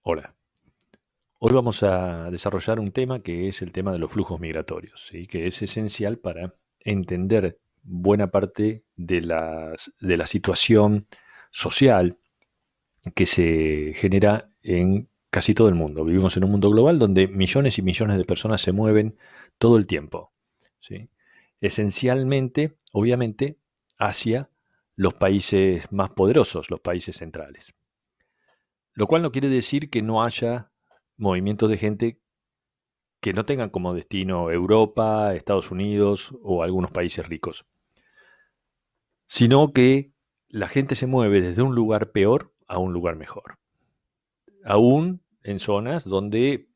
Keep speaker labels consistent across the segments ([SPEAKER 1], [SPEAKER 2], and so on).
[SPEAKER 1] Hola, hoy vamos a desarrollar un tema que es el tema de los flujos migratorios, ¿sí? Que es esencial para entender buena parte de la situación social que se genera en casi todo el mundo. Vivimos en un mundo global donde millones y millones de personas se mueven todo el tiempo, ¿sí? Esencialmente, obviamente, hacia los países más poderosos, los países centrales. Lo cual no quiere decir que no haya movimientos de gente que no tengan como destino Europa, Estados Unidos o algunos países ricos, sino que la gente se mueve desde un lugar peor a un lugar mejor. Aún en zonas donde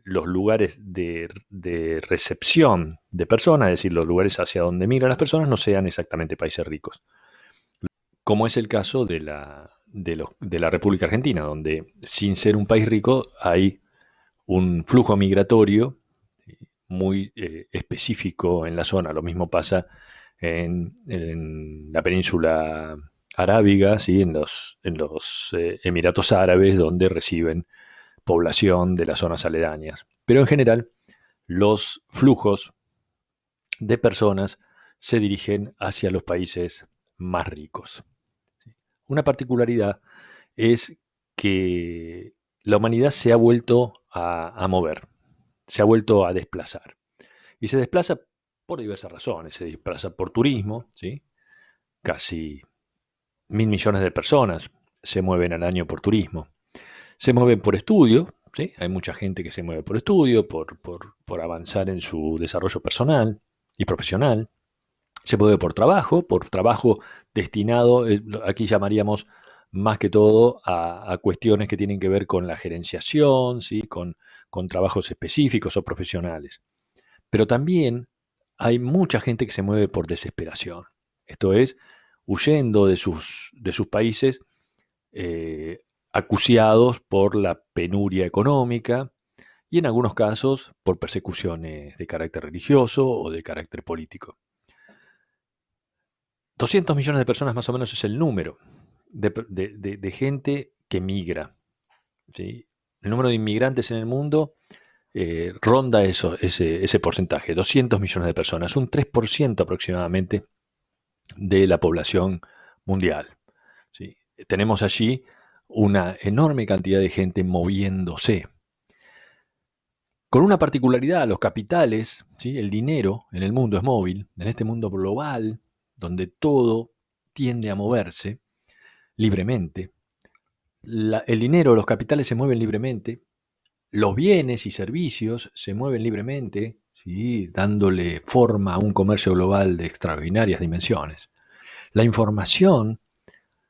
[SPEAKER 1] los lugares de recepción de personas, es decir, los lugares hacia donde migran las personas, no sean exactamente países ricos, como es el caso de la República Argentina, donde sin ser un país rico hay un flujo migratorio muy específico en la zona. Lo mismo pasa en la península arábiga, ¿sí? en los Emiratos Árabes, donde reciben población de las zonas aledañas. Pero en general, los flujos de personas se dirigen hacia los países más ricos. Una particularidad es que la humanidad se ha vuelto a mover, se ha vuelto a desplazar. Y se desplaza por diversas razones. Se desplaza por turismo, ¿sí? Casi 1.000 millones de personas se mueven al año por turismo. Se mueven por estudio, ¿sí? Hay mucha gente que se mueve por estudio, por avanzar en su desarrollo personal y profesional. Se mueve por trabajo destinado, aquí llamaríamos más que todo a cuestiones que tienen que ver con la gerenciación, ¿sí? Con trabajos específicos o profesionales. Pero también hay mucha gente que se mueve por desesperación. Esto es, huyendo de sus países, acuciados por la penuria económica y en algunos casos por persecuciones de carácter religioso o de carácter político. 200 millones de personas más o menos es el número de gente que migra, ¿sí? El número de inmigrantes en el mundo ronda ese porcentaje, 200 millones de personas, un 3% aproximadamente de la población mundial, ¿sí? Tenemos allí una enorme cantidad de gente moviéndose. Con una particularidad, los capitales, ¿sí? El dinero en el mundo es móvil, en este mundo global, donde todo tiende a moverse libremente. El dinero, los capitales se mueven libremente, los bienes y servicios se mueven libremente, ¿sí? Dándole forma a un comercio global de extraordinarias dimensiones. La información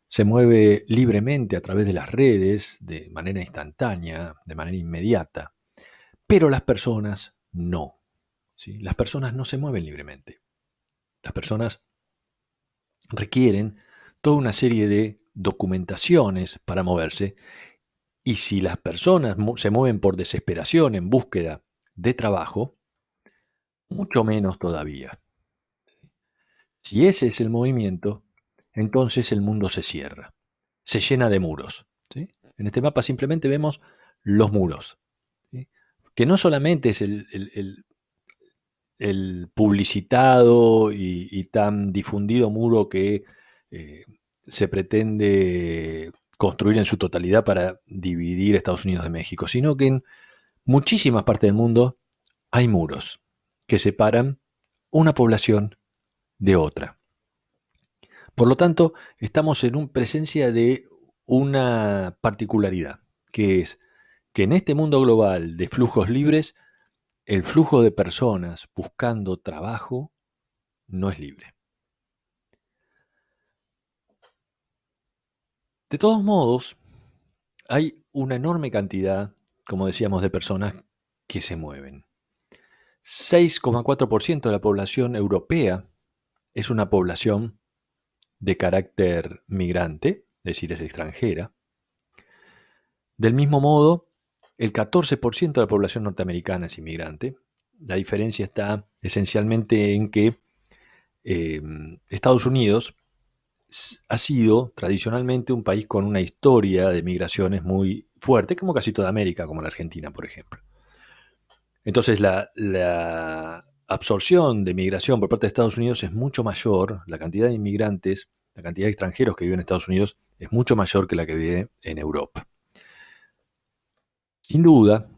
[SPEAKER 1] se mueve libremente a través de las redes, de manera instantánea, de manera inmediata, pero las personas no, ¿sí? Las personas no se mueven libremente. Las personas requieren toda una serie de documentaciones para moverse. Y si las personas se mueven por desesperación en búsqueda de trabajo, mucho menos todavía. Si ese es el movimiento, entonces el mundo se cierra, se llena de muros, ¿sí? En este mapa simplemente vemos los muros, ¿sí? Que no solamente es el publicitado y tan difundido muro que eh, se pretende construir en su totalidad para dividir Estados Unidos de México, sino que en muchísimas partes del mundo hay muros que separan una población de otra. Por lo tanto, estamos en presencia de una particularidad, que es que en este mundo global de flujos libres, el flujo de personas buscando trabajo no es libre. De todos modos, hay una enorme cantidad, como decíamos, de personas que se mueven. 6,4% de la población europea es una población de carácter migrante, es decir, es extranjera. Del mismo modo, el 14% de la población norteamericana es inmigrante. La diferencia está esencialmente en que eh, Estados Unidos ha sido tradicionalmente un país con una historia de migraciones muy fuerte, como casi toda América, como la Argentina, por ejemplo. Entonces, la absorción de migración por parte de Estados Unidos es mucho mayor, la cantidad de inmigrantes, la cantidad de extranjeros que viven en Estados Unidos es mucho mayor que la que vive en Europa. Sin duda,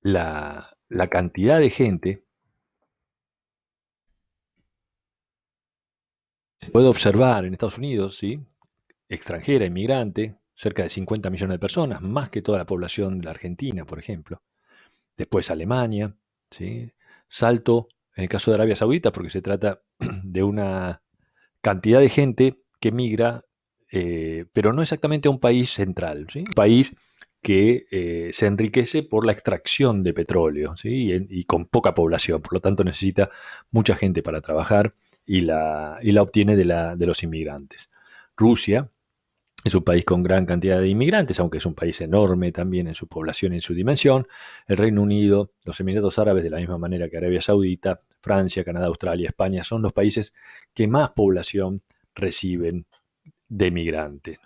[SPEAKER 1] la cantidad de gente se puede observar en Estados Unidos, ¿sí? Extranjera, inmigrante, cerca de 50 millones de personas, más que toda la población de la Argentina, por ejemplo. Después Alemania, ¿sí? Salto en el caso de Arabia Saudita, porque se trata de una cantidad de gente que migra, pero no exactamente a un país central, ¿sí? Un país que se enriquece por la extracción de petróleo, ¿sí? Y con poca población, por lo tanto necesita mucha gente para trabajar y la obtiene de los inmigrantes. Rusia es un país con gran cantidad de inmigrantes, aunque es un país enorme también en su población y en su dimensión. El Reino Unido, los Emiratos Árabes, de la misma manera que Arabia Saudita, Francia, Canadá, Australia, España, son los países que más población reciben de migrantes.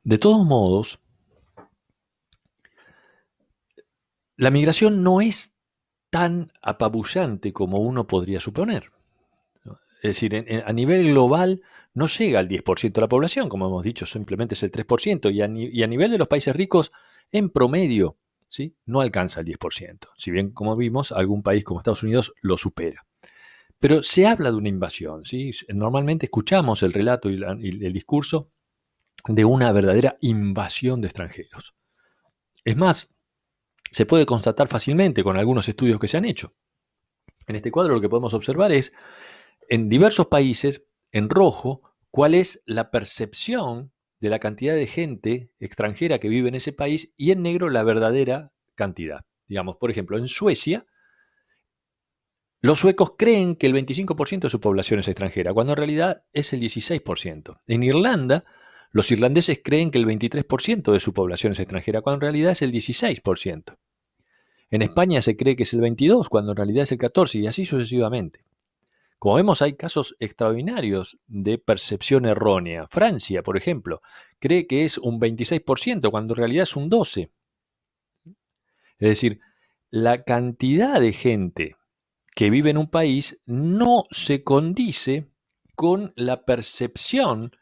[SPEAKER 1] De todos modos, la migración no es tan apabullante como uno podría suponer. Es decir, a nivel global no llega al 10% de la población, como hemos dicho, simplemente es el 3%, y a nivel de los países ricos, en promedio, ¿sí? No alcanza el 10%. Si bien, como vimos, algún país como Estados Unidos lo supera. Pero se habla de una invasión, ¿sí? Normalmente escuchamos el relato y el discurso de una verdadera invasión de extranjeros. Es más, se puede constatar fácilmente con algunos estudios que se han hecho. En este cuadro lo que podemos observar es, en diversos países, en rojo, cuál es la percepción de la cantidad de gente extranjera que vive en ese país, y en negro la verdadera cantidad. Digamos, por ejemplo, en Suecia, los suecos creen que el 25% de su población es extranjera, cuando en realidad es el 16%. En Irlanda, los irlandeses creen que el 23% de su población es extranjera, cuando en realidad es el 16%. En España se cree que es el 22%, cuando en realidad es el 14%, y así sucesivamente. Como vemos, hay casos extraordinarios de percepción errónea. Francia, por ejemplo, cree que es un 26%, cuando en realidad es un 12%. Es decir, la cantidad de gente que vive en un país no se condice con la percepción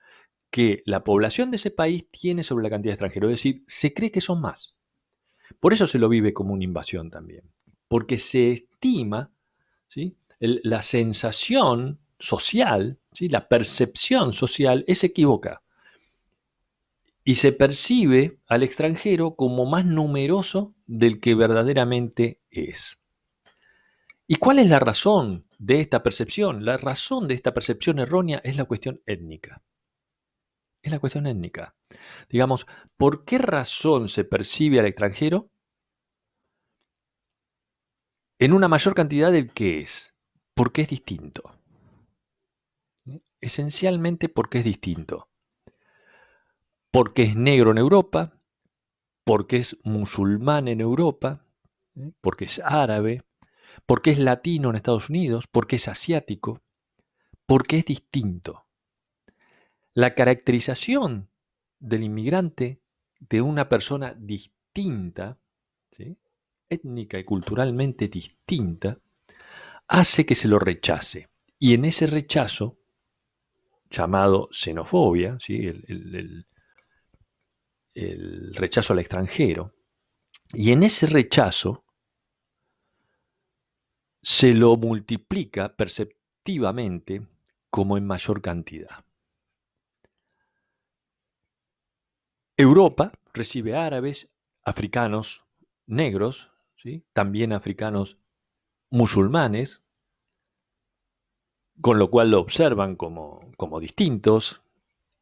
[SPEAKER 1] que la población de ese país tiene sobre la cantidad de extranjeros. Es decir, se cree que son más. Por eso se lo vive como una invasión también. Porque se estima, ¿sí? La sensación social, ¿sí? La percepción social es equivocada. Y se percibe al extranjero como más numeroso del que verdaderamente es. ¿Y cuál es la razón de esta percepción? La razón de esta percepción errónea es la cuestión étnica. Es la cuestión étnica. Digamos, ¿por qué razón se percibe al extranjero en una mayor cantidad del que es? Porque es distinto. Esencialmente porque es distinto. Porque es negro en Europa, porque es musulmán en Europa, porque es árabe, porque es latino en Estados Unidos, porque es asiático, porque es distinto. La caracterización del inmigrante de una persona distinta, ¿sí? Étnica y culturalmente distinta, hace que se lo rechace. Y en ese rechazo, llamado xenofobia, ¿sí? El rechazo al extranjero, y en ese rechazo se lo multiplica perceptivamente como en mayor cantidad. Europa recibe árabes, africanos, negros, ¿sí? También africanos musulmanes, con lo cual lo observan como distintos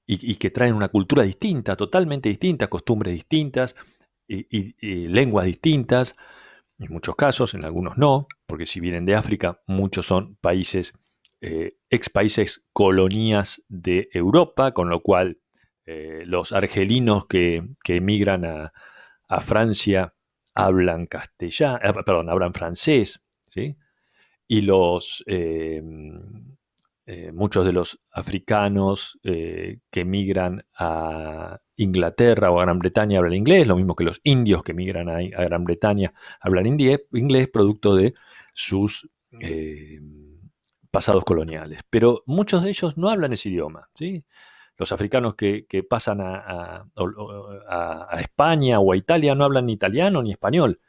[SPEAKER 1] y que traen una cultura distinta, totalmente distinta, costumbres distintas y lenguas distintas, en muchos casos, en algunos no, porque si vienen de África, muchos son países, ex países colonias de Europa, con lo cual los argelinos que emigran a Francia hablan castellano, perdón, hablan francés, ¿sí? Y muchos de los africanos que migran a Inglaterra o a Gran Bretaña hablan inglés, lo mismo que los indios que migran a Gran Bretaña hablan inglés producto de sus eh, pasados coloniales. Pero muchos de ellos no hablan ese idioma, ¿sí? Los africanos que pasan a España o a Italia no hablan ni italiano ni español.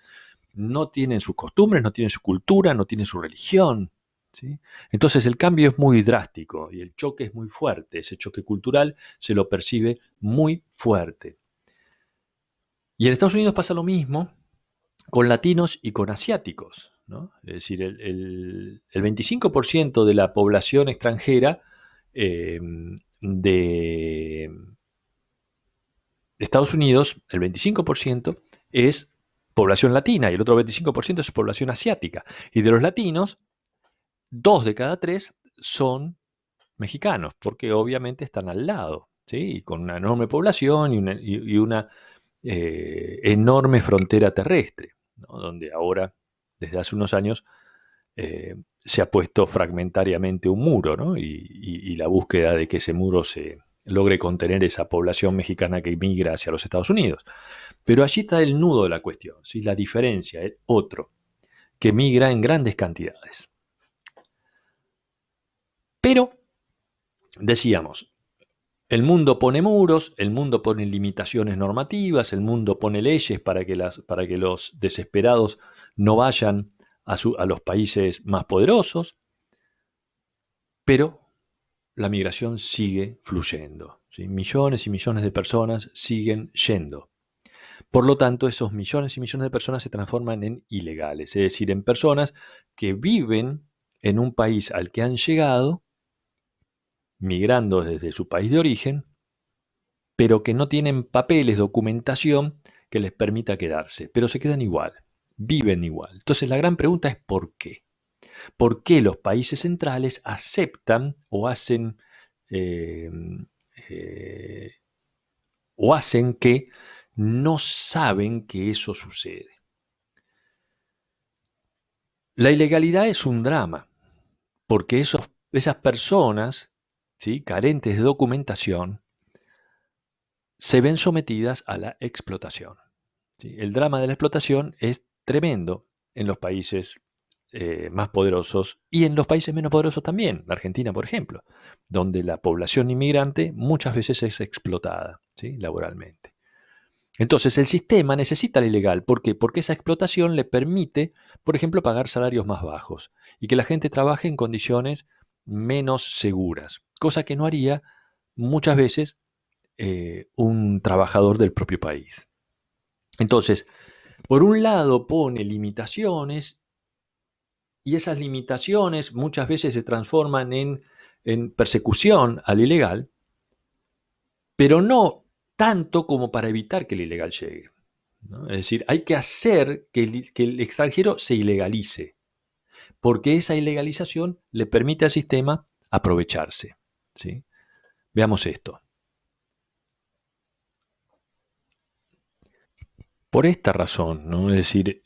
[SPEAKER 1] No tienen sus costumbres, no tienen su cultura, no tienen su religión, ¿sí? Entonces el cambio es muy drástico y el choque es muy fuerte. Ese choque cultural se lo percibe muy fuerte. Y en Estados Unidos pasa lo mismo con latinos y con asiáticos, ¿no? Es decir, el 25% de la población extranjera eh, de Estados Unidos, el 25% es población latina y el otro 25% es población asiática. Y de los latinos, 2 de cada 3 son mexicanos, porque obviamente están al lado, ¿sí? Y con una enorme población y una enorme frontera terrestre, ¿no? Donde ahora, desde hace unos años, se ha puesto fragmentariamente un muro, ¿no? Y la búsqueda de que ese muro se logre contener esa población mexicana que migra hacia los Estados Unidos. Pero allí está el nudo de la cuestión, ¿sí? La diferencia, el otro, que migra en grandes cantidades. Pero, decíamos, el mundo pone muros, el mundo pone limitaciones normativas, el mundo pone leyes para que los desesperados no vayan a los países más poderosos, pero la migración sigue fluyendo, ¿sí? Millones y millones de personas siguen yendo. Por lo tanto, esos millones y millones de personas se transforman en ilegales, es decir, en personas que viven en un país al que han llegado, migrando desde su país de origen, pero que no tienen papeles, documentación que les permita quedarse, pero se quedan igual, viven igual. Entonces la gran pregunta es ¿por qué? ¿Por qué los países centrales aceptan eh, eh, o hacen que no saben que eso sucede? La ilegalidad es un drama, porque esas personas, ¿sí?, carentes de documentación, se ven sometidas a la explotación, ¿sí? El drama de la explotación es tremendo en los países más poderosos y en los países menos poderosos también, la Argentina, por ejemplo, donde la población inmigrante muchas veces es explotada, ¿sí?, laboralmente. Entonces el sistema necesita la ilegal. ¿Por qué? Porque esa explotación le permite, por ejemplo, pagar salarios más bajos y que la gente trabaje en condiciones menos seguras, cosa que no haría muchas veces un trabajador del propio país. Entonces, por un lado pone limitaciones y esas limitaciones muchas veces se transforman en persecución al ilegal, pero no tanto como para evitar que el ilegal llegue, ¿no? Es decir, hay que hacer que el extranjero se ilegalice, porque esa ilegalización le permite al sistema aprovecharse, ¿sí? Veamos esto. Por esta razón, ¿no? Es decir,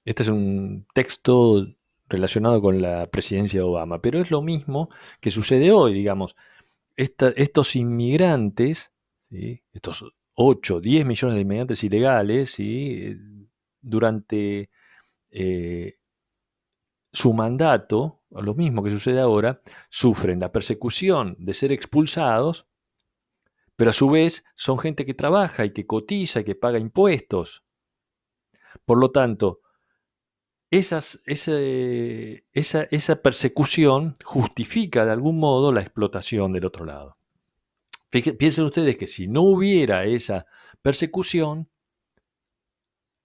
[SPEAKER 1] este es un texto relacionado con la presidencia de Obama, pero es lo mismo que sucede hoy, digamos. Estos inmigrantes, ¿sí?, estos 8, 10 millones de inmigrantes ilegales, ¿sí?, durante eh, su mandato, lo mismo que sucede ahora, sufren la persecución de ser expulsados, pero a su vez son gente que trabaja y que cotiza y que paga impuestos. Por lo tanto, esa persecución justifica de algún modo la explotación del otro lado. Piensen ustedes que si no hubiera esa persecución,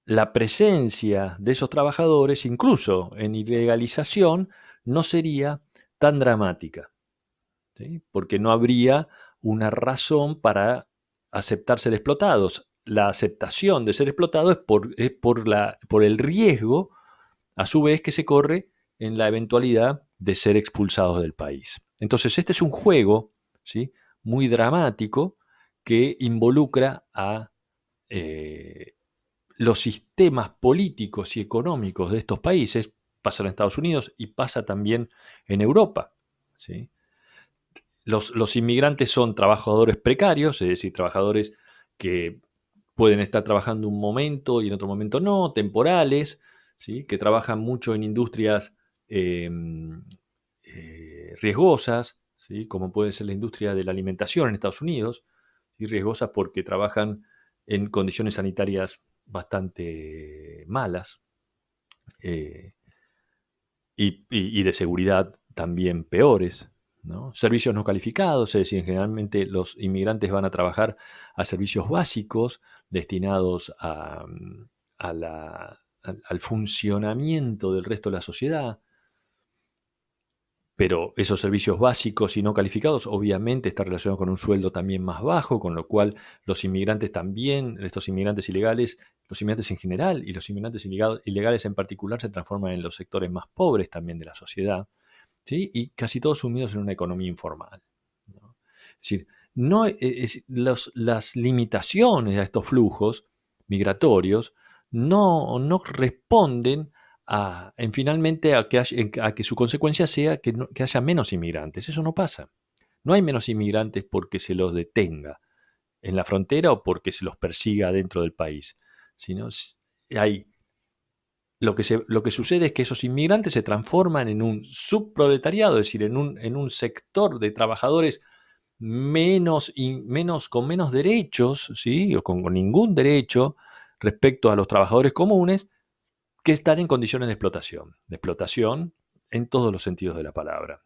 [SPEAKER 1] la presencia de esos trabajadores, incluso en ilegalización, no sería tan dramática, ¿sí? Porque no habría una razón para aceptar ser explotados. La aceptación de ser explotado por el riesgo, a su vez, que se corre en la eventualidad de ser expulsados del país. Entonces, este es un juego, ¿sí?, muy dramático que involucra a los sistemas políticos y económicos de estos países. Pasa en Estados Unidos y pasa también en Europa. ¿sí? Los inmigrantes son trabajadores precarios, es decir, trabajadores que pueden estar trabajando un momento y en otro momento no, temporales, ¿sí? Que trabajan mucho en industrias eh, riesgosas, ¿sí? Como puede ser la industria de la alimentación en Estados Unidos, y riesgosas porque trabajan en condiciones sanitarias bastante malas, eh, y de seguridad también peores, ¿no? Servicios no calificados, es decir, generalmente los inmigrantes van a trabajar a servicios básicos destinados al funcionamiento del resto de la sociedad, pero esos servicios básicos y no calificados obviamente están relacionados con un sueldo también más bajo, con lo cual los inmigrantes también, estos inmigrantes ilegales, los inmigrantes en general y los inmigrantes ilegales en particular se transforman en los sectores más pobres también de la sociedad, ¿sí? Y casi todos sumidos en una economía informal, ¿no? Es decir, no, las limitaciones a estos flujos migratorios no responden finalmente a que su consecuencia sea que haya menos inmigrantes. Eso no pasa. No hay menos inmigrantes porque se los detenga en la frontera o porque se los persiga dentro del país, sino hay lo que sucede es que esos inmigrantes se transforman en un subproletariado, es decir, en un sector de trabajadores con menos derechos, ¿sí? O con ningún derecho respecto a los trabajadores comunes que están en condiciones de explotación en todos los sentidos de la palabra,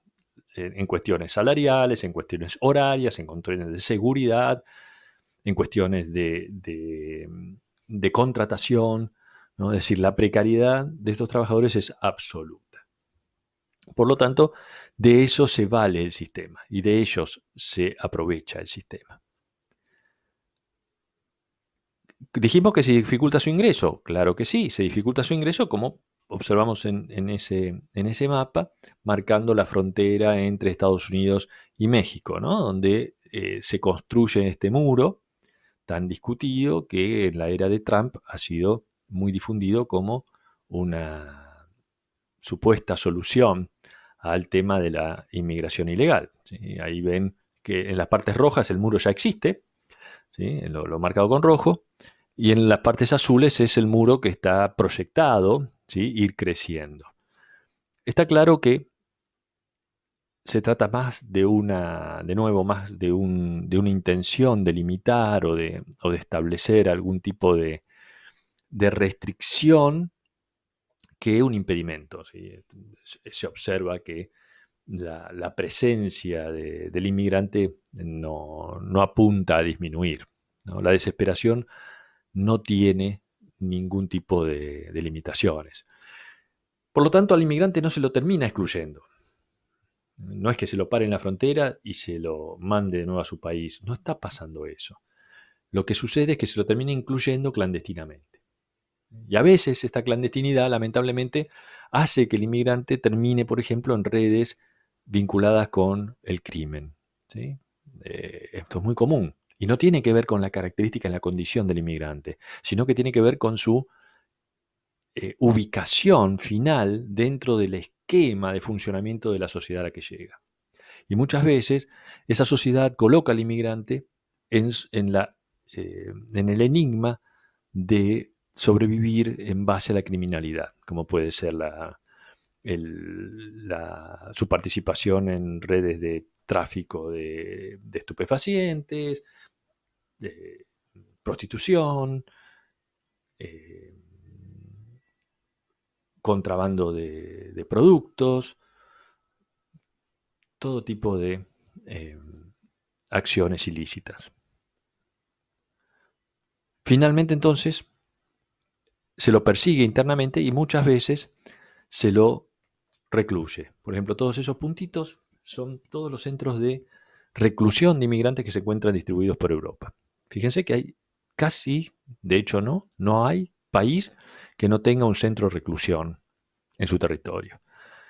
[SPEAKER 1] en cuestiones salariales, en cuestiones horarias, en cuestiones de seguridad, en cuestiones de contratación, ¿no? Es decir, la precariedad de estos trabajadores es absoluta. Por lo tanto, de eso se vale el sistema y de ellos se aprovecha el sistema. Dijimos que se dificulta su ingreso. Claro que sí, se dificulta su ingreso como observamos en ese mapa, marcando la frontera entre Estados Unidos y México, ¿no? Donde se construye este muro tan discutido que en la era de Trump ha sido muy difundido como una supuesta solución al tema de la inmigración ilegal, ¿sí? Ahí ven que en las partes rojas el muro ya existe, ¿sí? Lo marcado con rojo, y en las partes azules es el muro que está proyectado, ¿sí? Ir creciendo. Está claro que se trata más de nuevo, más de una intención de limitar o de establecer algún tipo de restricción que un impedimento, ¿sí? Se observa que la presencia del inmigrante no apunta a disminuir, ¿no? La desesperación no tiene ningún tipo de limitaciones. Por lo tanto, al inmigrante no se lo termina excluyendo. No es que se lo pare en la frontera y se lo mande de nuevo a su país. No está pasando eso. Lo que sucede es que se lo termina incluyendo clandestinamente. Y a veces esta clandestinidad, lamentablemente, hace que el inmigrante termine, por ejemplo, en redes vinculadas con el crimen, ¿sí? Esto es muy común. Y no tiene que ver con la característica y la condición del inmigrante, sino que tiene que ver con su ubicación final dentro del esquema de funcionamiento de la sociedad a la que llega. Y muchas veces esa sociedad coloca al inmigrante en el enigma de sobrevivir en base a la criminalidad, como puede ser su participación en redes de tráfico de estupefacientes, de prostitución, eh, contrabando de productos, todo tipo de eh, acciones ilícitas. Finalmente, entonces, se lo persigue internamente y muchas veces se lo recluye. Por ejemplo, todos esos puntitos son todos los centros de reclusión de inmigrantes que se encuentran distribuidos por Europa. Fíjense que hay casi, de hecho no hay país que no tenga un centro de reclusión en su territorio.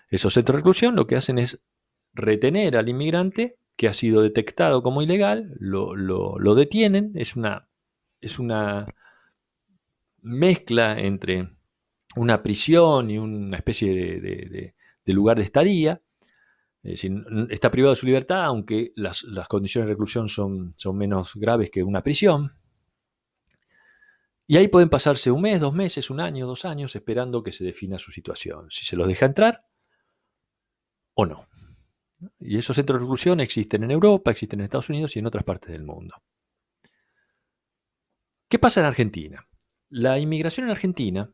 [SPEAKER 1] Esos centros de reclusión lo que hacen es retener al inmigrante que ha sido detectado como ilegal, lo detienen, es una mezcla entre una prisión y una especie de lugar de estadía, Es decir, está privado de su libertad, aunque las condiciones de reclusión son menos graves que una prisión. Y ahí pueden pasarse un mes, 2 meses, un año, 2 años, esperando que se defina su situación, si se los deja entrar o no. Y esos centros de reclusión existen en Europa, existen en Estados Unidos y en otras partes del mundo. ¿Qué pasa en Argentina? La inmigración en Argentina,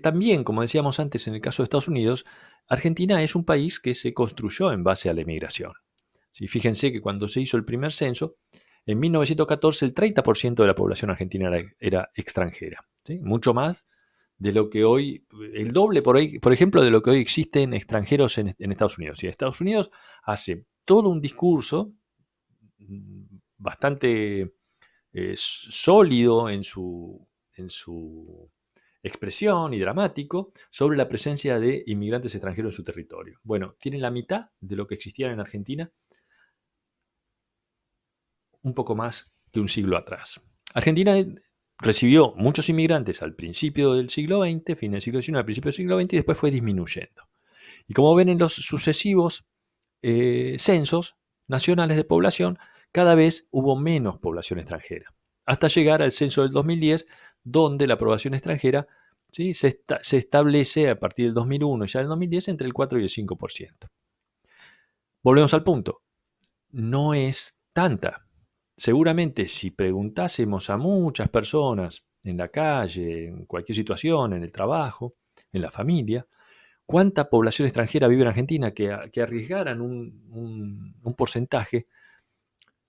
[SPEAKER 1] también, como decíamos antes en el caso de Estados Unidos, Argentina es un país que se construyó en base a la inmigración. ¿Sí? Fíjense que cuando se hizo el primer censo, en 1914 el 30% de la población argentina era extranjera, ¿sí? Mucho más de lo que hoy, el doble por ejemplo, de lo que hoy existen extranjeros en Estados Unidos. Y Estados Unidos hace todo un discurso bastante sólido en su expresión y dramático sobre la presencia de inmigrantes extranjeros en su territorio. Bueno, tienen la mitad de lo que existía en Argentina un poco más que un siglo atrás. Argentina recibió muchos inmigrantes al principio del siglo XX, fin del siglo XIX, al principio del siglo XX, y después fue disminuyendo. Y como ven en los sucesivos censos nacionales de población, cada vez hubo menos población extranjera, hasta llegar al censo del 2010, donde la población extranjera, ¿sí?, se establece a partir del 2001 y ya del 2010 entre el 4 y el 5%. Volvemos al punto, no es tanta. Seguramente si preguntásemos a muchas personas en la calle, en cualquier situación, en el trabajo, en la familia, cuánta población extranjera vive en Argentina, que arriesgaran un porcentaje,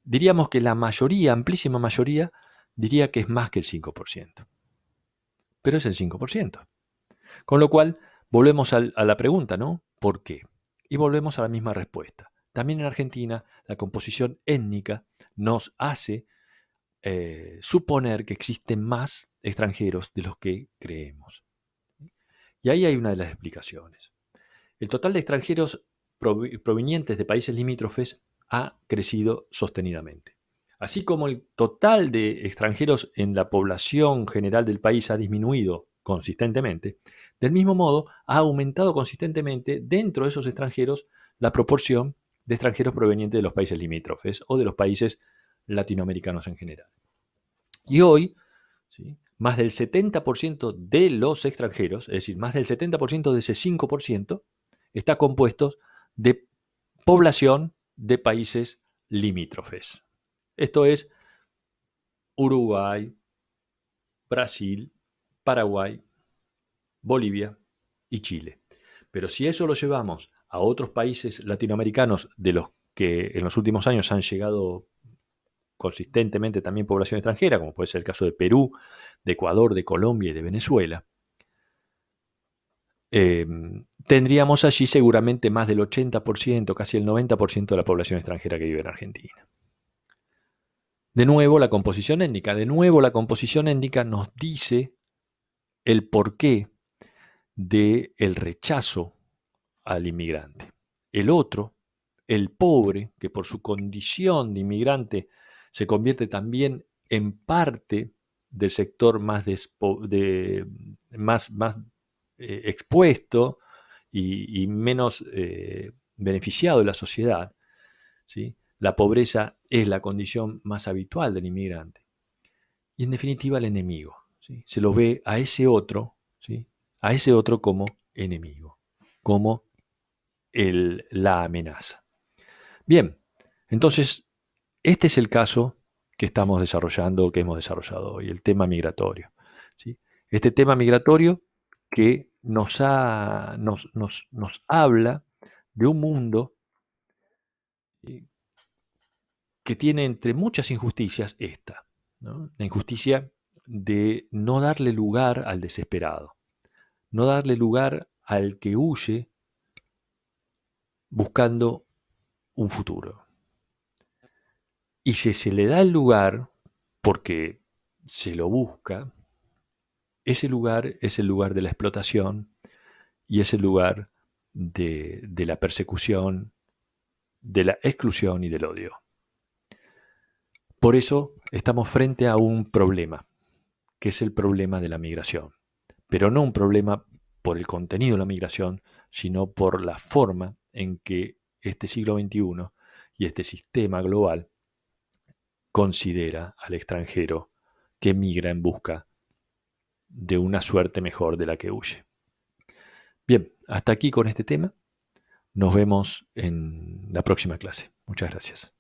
[SPEAKER 1] diríamos que la mayoría, amplísima mayoría, diría que es más que el 5%. Pero es el 5%. Con lo cual, volvemos a la pregunta, ¿no? ¿Por qué? Y volvemos a la misma respuesta. También en Argentina, la composición étnica nos hace suponer que existen más extranjeros de los que creemos. Y ahí hay una de las explicaciones. El total de extranjeros provenientes de países limítrofes ha crecido sostenidamente. Así como el total de extranjeros en la población general del país ha disminuido consistentemente, del mismo modo ha aumentado consistentemente dentro de esos extranjeros la proporción de extranjeros provenientes de los países limítrofes o de los países latinoamericanos en general. Y hoy, ¿sí?, más del 70% de los extranjeros, es decir, más del 70% de ese 5%, está compuesto de población de países limítrofes. Esto es Uruguay, Brasil, Paraguay, Bolivia y Chile. Pero si eso lo llevamos a otros países latinoamericanos de los que en los últimos años han llegado consistentemente también población extranjera, como puede ser el caso de Perú, de Ecuador, de Colombia y de Venezuela, tendríamos allí seguramente más del 80%, casi el 90% de la población extranjera que vive en Argentina. De nuevo, la composición étnica nos dice el porqué del rechazo al inmigrante. El otro, el pobre, que por su condición de inmigrante se convierte también en parte del sector más expuesto y menos beneficiado de la sociedad, ¿sí? La pobreza es la condición más habitual del inmigrante. Y en definitiva el enemigo, ¿sí? Se lo ve a ese otro, ¿sí?, a ese otro como enemigo, como la amenaza. Bien, entonces, este es el caso que estamos desarrollando, que hemos desarrollado hoy, el tema migratorio, ¿sí? Este tema migratorio que nos habla de un mundo que tiene entre muchas injusticias esta, ¿no? La injusticia de no darle lugar al desesperado, no darle lugar al que huye buscando un futuro. Y si se le da el lugar, porque se lo busca, ese lugar es el lugar de la explotación y es el lugar de la persecución, de la exclusión y del odio. Por eso estamos frente a un problema, que es el problema de la migración. Pero no un problema por el contenido de la migración, sino por la forma en que este siglo XXI y este sistema global considera al extranjero que migra en busca de una suerte mejor de la que huye. Bien, hasta aquí con este tema. Nos vemos en la próxima clase. Muchas gracias.